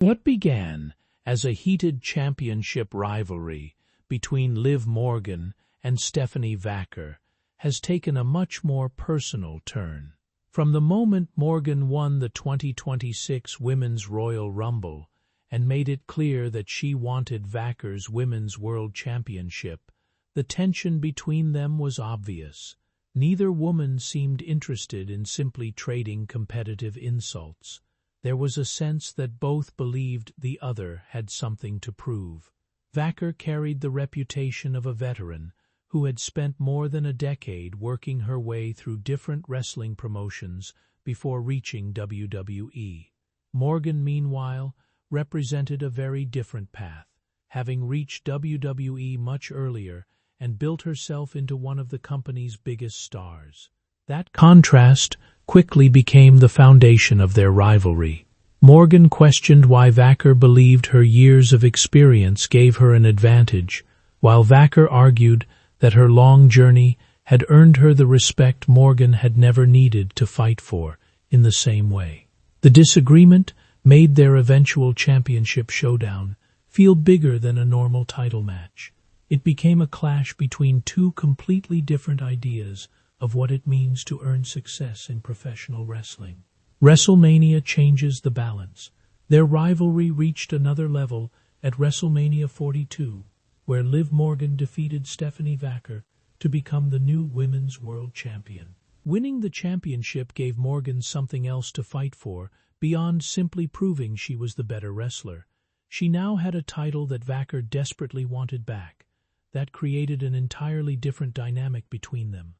What began as a heated championship rivalry between Liv Morgan and Stephanie Vaquer has taken a much more personal turn. From the moment Morgan won the 2026 Women's Royal Rumble and made it clear that she wanted Vaquer's Women's World Championship, the tension between them was obvious. Neither woman seemed interested in simply trading competitive insults. There was a sense that both believed the other had something to prove. Vaquer carried the reputation of a veteran who had spent more than a decade working her way through different wrestling promotions before reaching WWE. Morgan, meanwhile, represented a very different path, having reached WWE much earlier and built herself into one of the company's biggest stars. That contrast quickly became the foundation of their rivalry. Morgan questioned why Vaquer believed her years of experience gave her an advantage, while Vaquer argued that her long journey had earned her the respect Morgan had never needed to fight for in the same way. The disagreement made their eventual championship showdown feel bigger than a normal title match. It became a clash between two completely different ideas of what it means to earn success in professional wrestling. WrestleMania changes the balance. Their rivalry reached another level at WrestleMania 42, where Liv Morgan defeated Stephanie Vaquer to become the new Women's World Champion. Winning the championship gave Morgan something else to fight for beyond simply proving she was the better wrestler. She now had a title that Vaquer desperately wanted back. That created an entirely different dynamic between them.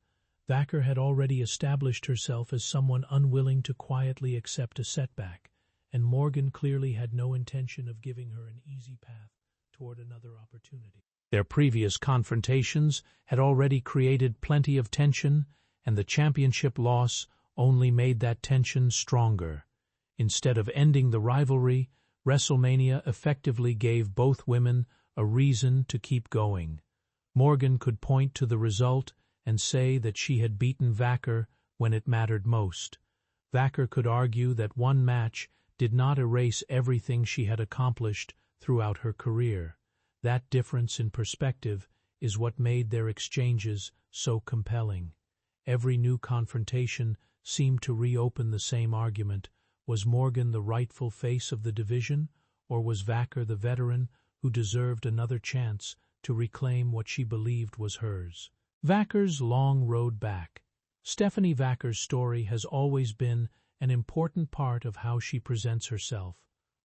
Vaquer had already established herself as someone unwilling to quietly accept a setback, and Morgan clearly had no intention of giving her an easy path toward another opportunity. Their previous confrontations had already created plenty of tension, and the championship loss only made that tension stronger. Instead of ending the rivalry, WrestleMania effectively gave both women a reason to keep going. Morgan could point to the result and say that she had beaten Vaquer when it mattered most. Vaquer could argue that one match did not erase everything she had accomplished throughout her career. That difference in perspective is what made their exchanges so compelling. Every new confrontation seemed to reopen the same argument. Was Morgan the rightful face of the division, or was Vaquer the veteran who deserved another chance to reclaim what she believed was hers? Vaquer's long road back. Stephanie Vaquer's story has always been an important part of how she presents herself.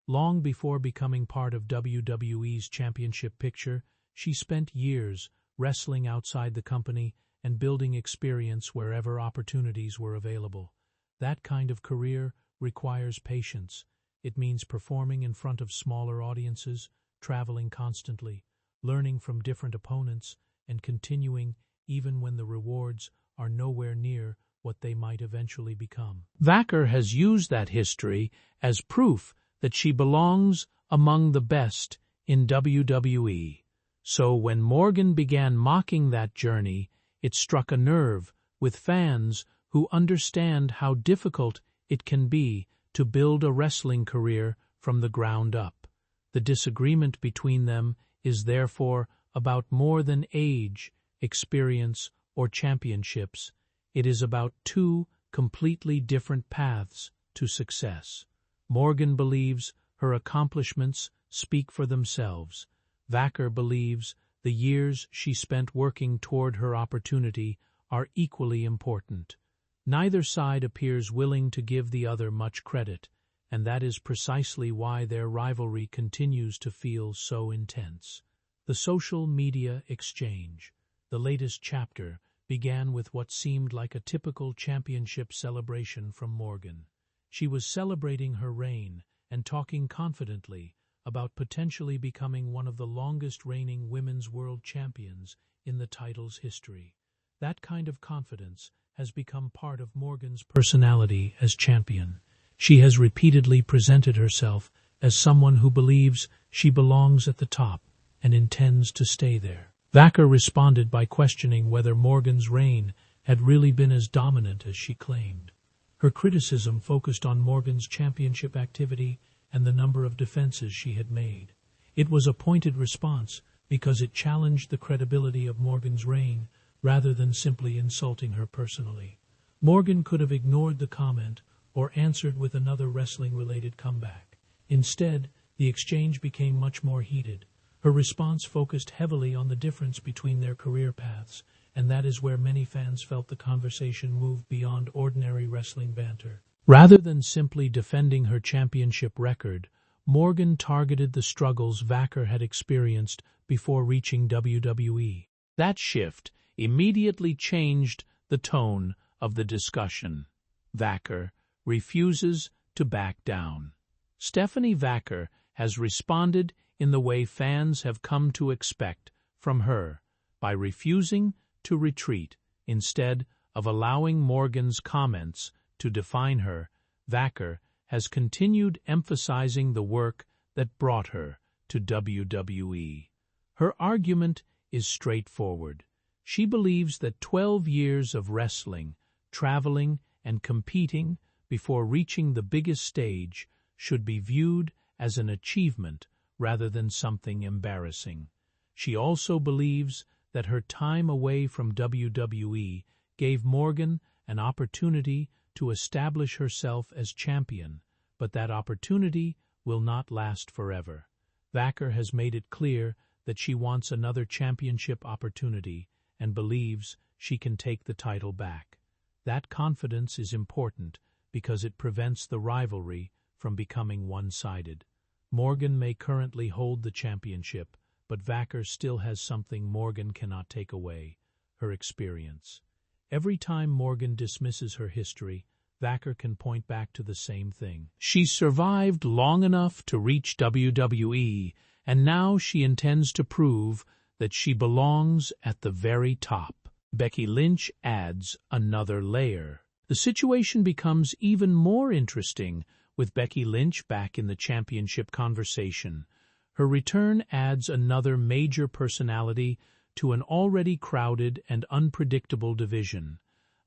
Long before becoming part of WWE's championship picture, she spent years wrestling outside the company and building experience wherever opportunities were available. That kind of career requires patience. It means performing in front of smaller audiences, traveling constantly, learning from different opponents, and continuing even when the rewards are nowhere near what they might eventually become. Vaquer has used that history as proof that she belongs among the best in WWE. So when Morgan began mocking that journey, it struck a nerve with fans who understand how difficult it can be to build a wrestling career from the ground up. The disagreement between them is therefore about more than age, experience, or championships. It is about two completely different paths to success. Morgan believes her accomplishments speak for themselves. Vaquer believes the years she spent working toward her opportunity are equally important. Neither side appears willing to give the other much credit, and that is precisely why their rivalry continues to feel so intense. The social media exchange. The latest chapter began with what seemed like a typical championship celebration from Morgan. She was celebrating her reign and talking confidently about potentially becoming one of the longest-reigning women's world champions in the title's history. That kind of confidence has become part of Morgan's personality as champion. She has repeatedly presented herself as someone who believes she belongs at the top and intends to stay there. Vaquer responded by questioning whether Morgan's reign had really been as dominant as she claimed. Her criticism focused on Morgan's championship activity and the number of defenses she had made. It was a pointed response because it challenged the credibility of Morgan's reign rather than simply insulting her personally. Morgan could have ignored the comment or answered with another wrestling-related comeback. Instead, the exchange became much more heated. Her response focused heavily on the difference between their career paths, and that is where many fans felt the conversation moved beyond ordinary wrestling banter. Rather than simply defending her championship record, Morgan targeted the struggles Vaquer had experienced before reaching WWE. That shift immediately changed the tone of the discussion. Vaquer refuses to back down. Stephanie Vaquer has responded in the way fans have come to expect from her, by refusing to retreat. Instead of allowing Morgan's comments to define her, Vaquer has continued emphasizing the work that brought her to WWE. Her argument is straightforward. She believes that 12 years of wrestling, traveling, and competing before reaching the biggest stage should be viewed as an achievement rather than something embarrassing. She also believes that her time away from WWE gave Morgan an opportunity to establish herself as champion, but that opportunity will not last forever. Vaquer has made it clear that she wants another championship opportunity and believes she can take the title back. That confidence is important because it prevents the rivalry from becoming one-sided. Morgan may currently hold the championship, but Vaquer still has something Morgan cannot take away: her experience. Every time Morgan dismisses her history, Vaquer can point back to the same thing. She survived long enough to reach WWE, and now she intends to prove that she belongs at the very top. Becky Lynch adds another layer. The situation becomes even more interesting with Becky Lynch back in the championship conversation. Her return adds another major personality to an already crowded and unpredictable division.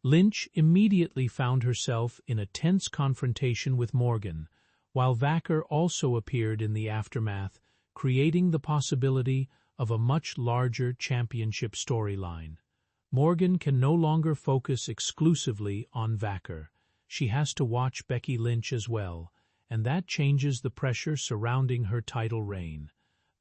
Lynch immediately found herself in a tense confrontation with Morgan, while Vaquer also appeared in the aftermath, creating the possibility of a much larger championship storyline. Morgan can no longer focus exclusively on Vaquer. She has to watch Becky Lynch as well, and that changes the pressure surrounding her title reign.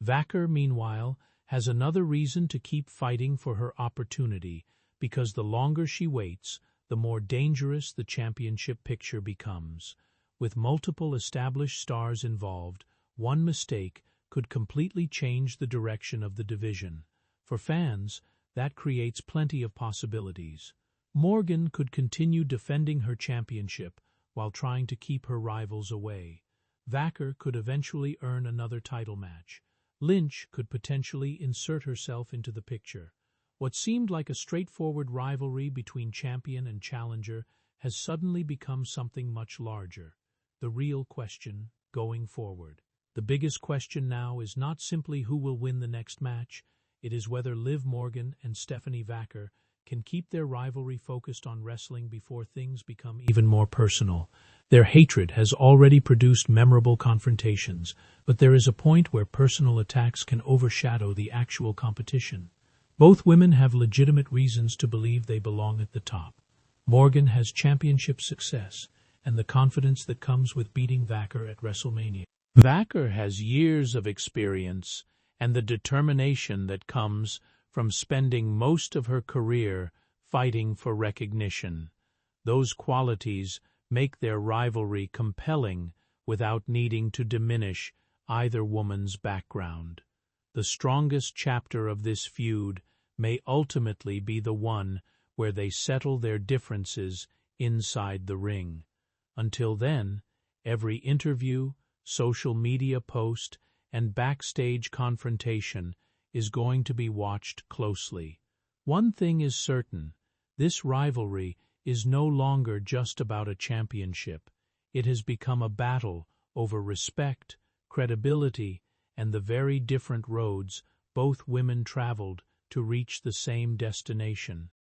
Vaquer, meanwhile, has another reason to keep fighting for her opportunity, because the longer she waits, the more dangerous the championship picture becomes. With multiple established stars involved, one mistake could completely change the direction of the division. For fans, that creates plenty of possibilities. Morgan could continue defending her championship while trying to keep her rivals away. Vaquer could eventually earn another title match. Lynch could potentially insert herself into the picture. What seemed like a straightforward rivalry between champion and challenger has suddenly become something much larger. The real question going forward. The biggest question now is not simply who will win the next match, it is whether Liv Morgan and Stephanie Vaquer can keep their rivalry focused on wrestling before things become even more personal. Their hatred has already produced memorable confrontations, but there is a point where personal attacks can overshadow the actual competition. Both women have legitimate reasons to believe they belong at the top. Morgan has championship success and the confidence that comes with beating Vaquer at WrestleMania. Vaquer has years of experience and the determination that comes from spending most of her career fighting for recognition. Those qualities make their rivalry compelling without needing to diminish either woman's background. The strongest chapter of this feud may ultimately be the one where they settle their differences inside the ring. Until then, every interview, social media post, and backstage confrontation is going to be watched closely. One thing is certain, this rivalry is no longer just about a championship. It has become a battle over respect, credibility, and the very different roads both women traveled to reach the same destination.